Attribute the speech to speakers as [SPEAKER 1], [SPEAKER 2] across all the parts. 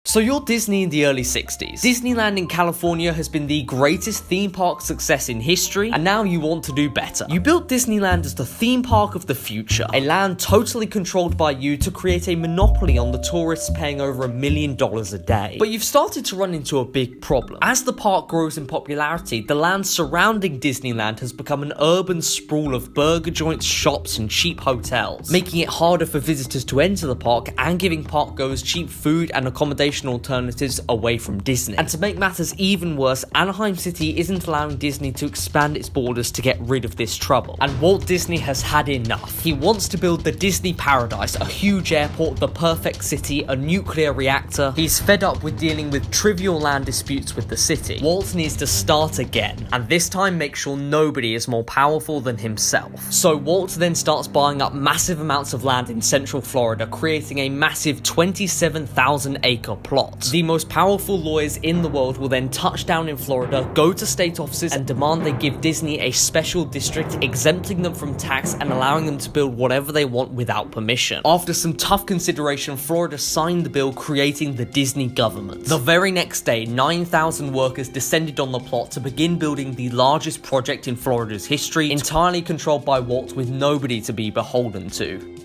[SPEAKER 1] So you're Disney in the early 60s. Disneyland in California has been the greatest theme park success in history, and now you want to do better. You built Disneyland as the theme park of the future, a land totally controlled by you to create a monopoly on the tourists paying over $1 million a day. But you've started to run into a big problem. As the park grows in popularity, the land surrounding Disneyland has become an urban sprawl of burger joints, shops, and cheap hotels, making it harder for visitors to enter the park and giving park goers cheap food and accommodation alternatives away from Disney. And to make matters even worse, Anaheim City isn't allowing Disney to expand its borders to get rid of this trouble. And Walt Disney has had enough. He wants to build the Disney Paradise, a huge airport, the perfect city, a nuclear reactor. He's fed up with dealing with trivial land disputes with the city. Walt needs to start again, and this time make sure nobody is more powerful than himself. So Walt then starts buying up massive amounts of land in central Florida, creating a massive 27,000 acre plot. The most powerful lawyers in the world will then touch down in Florida, go to state offices, and demand they give Disney a special district, exempting them from tax and allowing them to build whatever they want without permission. After some tough consideration, Florida signed the bill creating the Disney government. The very next day, 9,000 workers descended on the plot to begin building the largest project in Florida's history, entirely controlled by Walt with nobody to be beholden to.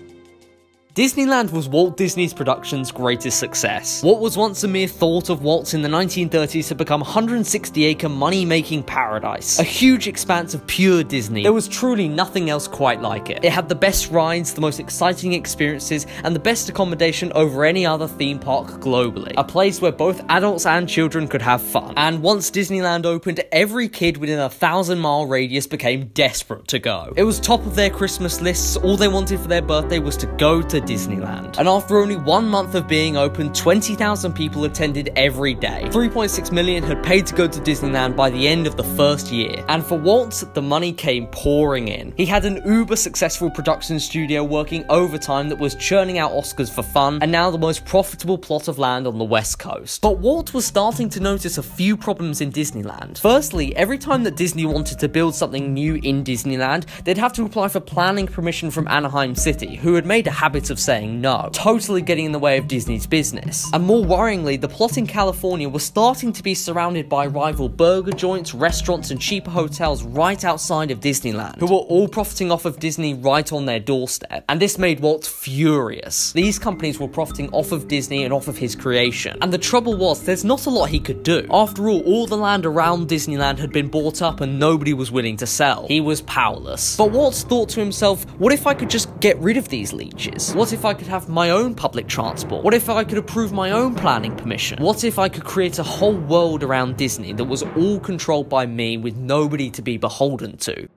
[SPEAKER 1] Disneyland was Walt Disney's production's greatest success. What was once a mere thought of Walt's in the 1930s had become a 160-acre money-making paradise. A huge expanse of pure Disney. There was truly nothing else quite like it. It had the best rides, the most exciting experiences, and the best accommodation over any other theme park globally. A place where both adults and children could have fun. And once Disneyland opened, every kid within a 1,000-mile radius became desperate to go. It was top of their Christmas lists. All they wanted for their birthday was to go to Disneyland. And after only 1 month of being open, 20,000 people attended every day. 3.6 million had paid to go to Disneyland by the end of the first year. And for Walt, the money came pouring in. He had an uber successful production studio working overtime that was churning out Oscars for fun, and now the most profitable plot of land on the West Coast. But Walt was starting to notice a few problems in Disneyland. Firstly, every time that Disney wanted to build something new in Disneyland, they'd have to apply for planning permission from Anaheim City, who had made a habit of saying no, totally getting in the way of Disney's business. And more worryingly, the plot in California was starting to be surrounded by rival burger joints, restaurants, and cheaper hotels right outside of Disneyland, who were all profiting off of Disney right on their doorstep. And this made Walt furious. These companies were profiting off of Disney and off of his creation. And the trouble was, there's not a lot he could do. After all the land around Disneyland had been bought up and nobody was willing to sell. He was powerless. But Walt thought to himself, what if I could just get rid of these leeches? What if I could have my own public transport? What if I could approve my own planning permission? What if I could create a whole world around Disney that was all controlled by me with nobody to be beholden to?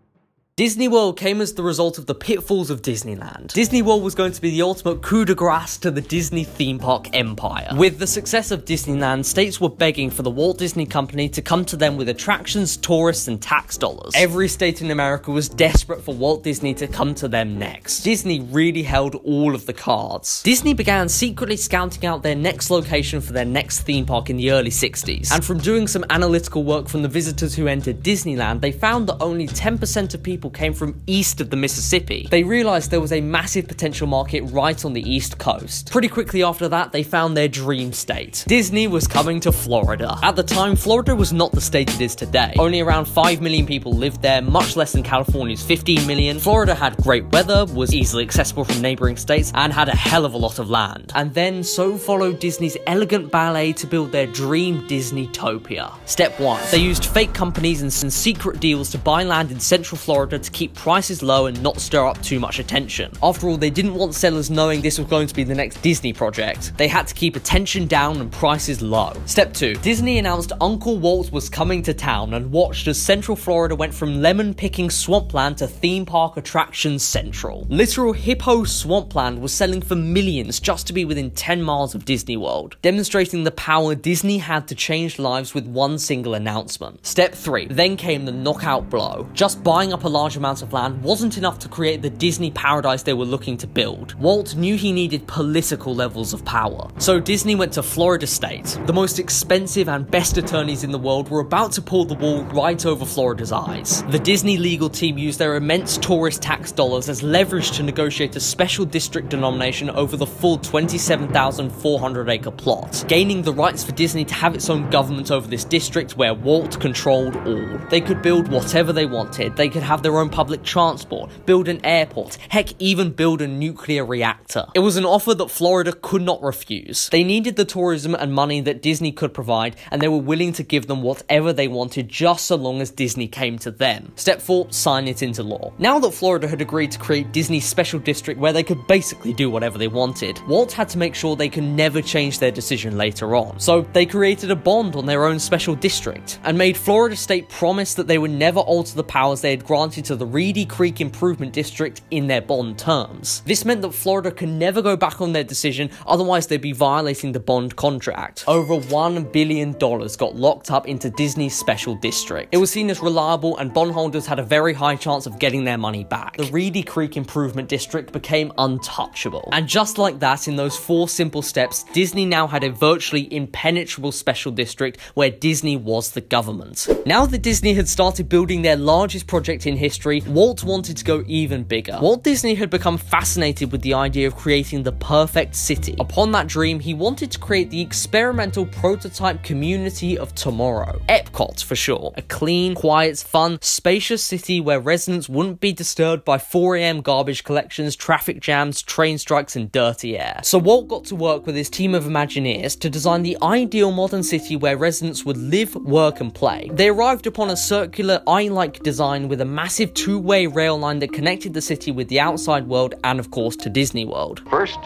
[SPEAKER 1] Disney World came as the result of the pitfalls of Disneyland. Disney World was going to be the ultimate coup de grace to the Disney theme park empire. With the success of Disneyland, states were begging for the Walt Disney Company to come to them with attractions, tourists, and tax dollars. Every state in America was desperate for Walt Disney to come to them next. Disney really held all of the cards. Disney began secretly scouting out their next location for their next theme park in the early 60s. And from doing some analytical work from the visitors who entered Disneyland, they found that only 10% of people came from east of the Mississippi. They realized there was a massive potential market right on the East Coast. Pretty quickly after that, they found their dream state. Disney was coming to Florida. At the time, Florida was not the state it is today. Only around 5 million people lived there, much less than California's 15 million. Florida had great weather, was easily accessible from neighboring states, and had a hell of a lot of land. And then, so followed Disney's elegant ballet to build their dream Disneytopia. Step 1. They used fake companies and some secret deals to buy land in central Florida to keep prices low and not stir up too much attention. After all, they didn't want sellers knowing this was going to be the next Disney project. They had to keep attention down and prices low. Step 2. Disney announced Uncle Walt was coming to town and watched as central Florida went from lemon-picking swampland to theme park attractions central. Literal hippo swampland was selling for millions just to be within 10 miles of Disney World, demonstrating the power Disney had to change lives with one single announcement. Step 3. Then came the knockout blow. Just buying up a large large amount of land wasn't enough to create the Disney paradise they were looking to build. Walt knew he needed political levels of power. So Disney went to Florida State. The most expensive and best attorneys in the world were about to pull the wool right over Florida's eyes. The Disney legal team used their immense tourist tax dollars as leverage to negotiate a special district denomination over the full 27,400 acre plot, gaining the rights for Disney to have its own government over this district where Walt controlled all. They could build whatever they wanted. They could have their own public transport, build an airport, heck, even build a nuclear reactor. It was an offer that Florida could not refuse. They needed the tourism and money that Disney could provide, and they were willing to give them whatever they wanted just so long as Disney came to them. Step 4, sign it into law. Now that Florida had agreed to create Disney's special district where they could basically do whatever they wanted, Walt had to make sure they could never change their decision later on. So they created a bond on their own special district, and made Florida State promise that they would never alter the powers they had granted to the Reedy Creek Improvement District in their bond terms. This meant that Florida could never go back on their decision, otherwise they'd be violating the bond contract. Over $1 billion got locked up into Disney's special district. It was seen as reliable, and bondholders had a very high chance of getting their money back. The Reedy Creek Improvement District became untouchable. And just like that, in those 4 simple steps, Disney now had a virtually impenetrable special district where Disney was the government. Now that Disney had started building their largest project in history, Walt wanted to go even bigger. Walt Disney had become fascinated with the idea of creating the perfect city. Upon that dream, he wanted to create the experimental prototype community of tomorrow. E.P.C.O.T for short. A clean, quiet, fun, spacious city where residents wouldn't be disturbed by 4 AM garbage collections, traffic jams, train strikes, and dirty air. So Walt got to work with his team of Imagineers to design the ideal modern city where residents would live, work, and play. They arrived upon a circular eye-like design with a massive 2-way rail line that connected the city with the outside world and, of course, to Disney World.
[SPEAKER 2] First,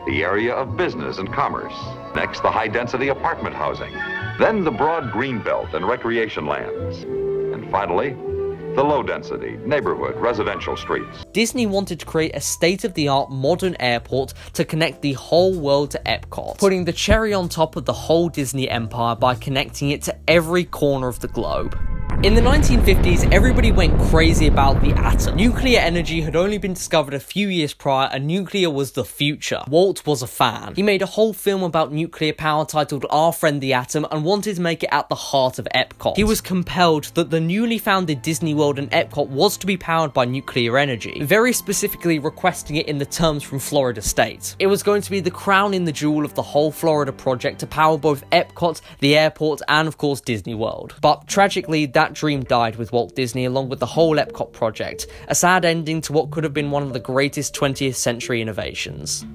[SPEAKER 2] the area of business and commerce. Next, the high-density apartment housing. Then the broad green belt and recreation lands. And finally, the low-density neighborhood residential streets.
[SPEAKER 1] Disney wanted to create a state-of-the-art modern airport to connect the whole world to E.P.C.O.T, putting the cherry on top of the whole Disney empire by connecting it to every corner of the globe. In the 1950s, everybody went crazy about the atom. Nuclear energy had only been discovered a few years prior, and nuclear was the future. Walt was a fan. He made a whole film about nuclear power titled Our Friend the Atom, and wanted to make it at the heart of E.P.C.O.T. He was compelled that the newly founded Disney World and E.P.C.O.T was to be powered by nuclear energy, very specifically requesting it in the terms from Florida State. It was going to be the crown in the jewel of the whole Florida project to power both E.P.C.O.T, the airport, and of course Disney World. But tragically, that dream died with Walt Disney along with the whole E.P.C.O.T project, a sad ending to what could have been one of the greatest 20th century innovations.